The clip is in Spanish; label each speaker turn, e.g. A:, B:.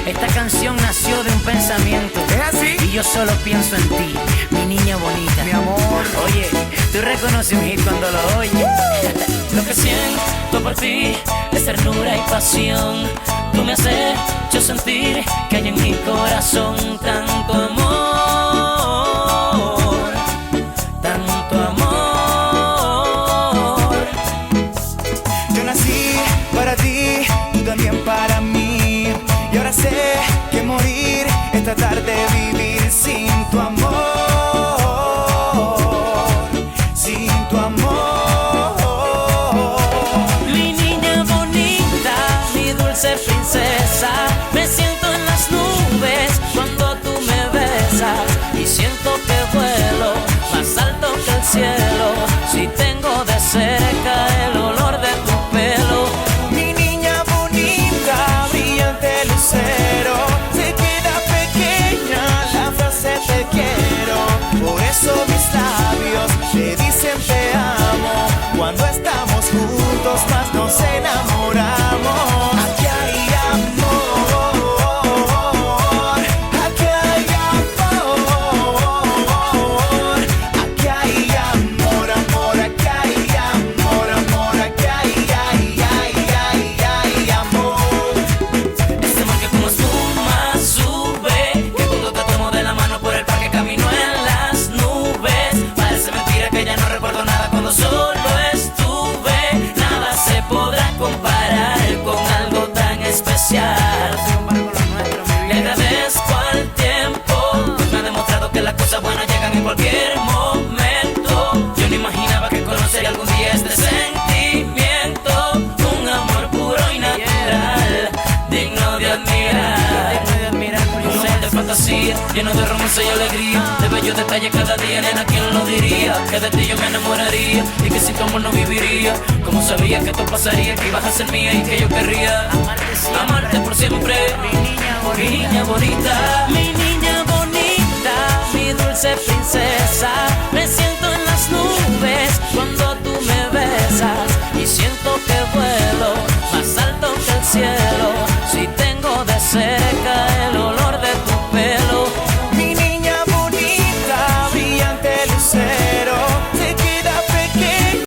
A: Esta canción nació de un pensamiento.
B: ¿Es así?
A: Y yo solo pienso en ti, mi niña bonita.
B: Mi amor.
A: Oye, tú reconoces un hit cuando lo oyes.
C: Lo que siento por ti es ternura y pasión. Tú me has hecho sentir que hay en mi corazón tanto amor, tanto amor.
B: Yo nací para ti, tú también para mí. Y ahora sé que morir es tratar de vivir sin tu amor. Sin tu amor.
C: Mi niña bonita, mi dulce princesa, me siento en las nubes cuando tú me besas y siento que vuelo más alto que el cielo si tengo de cerca el olor de tu pelo.
B: Mi niña bonita, brillante lucero, se queda pequeña la frase te quiero. Por eso mis labios te dicen te amo. Cuando estamos juntos más nos enamoramos. Aquí hay amor, aquí hay amor, aquí hay amor, amor, aquí hay amor, amor, aquí hay amor.
C: Este amor que como espuma sube, que cuando te tomo de la mano por el parque camino en las nubes. Parece mentira que ya no recuerdo nada cuando solo estuve. Nada se podrá comparar con algo tan especial. Le agradezco al tiempo, pues me ha demostrado que las cosas buenas llegan en cualquier momento. Yo no imaginaba que conocería algún día este sentimiento, un amor puro y natural, digno de admirar. Un amor de fantasía, lleno de romance y alegría, de bellos detalles cada día, nena, ¿quién lo diría? Que de ti yo me enamoraría y que sin tu amor no viviría. Como sabía que esto pasaría, que ibas a ser mía y que yo querría amarte por siempre, mi niña bonita, mi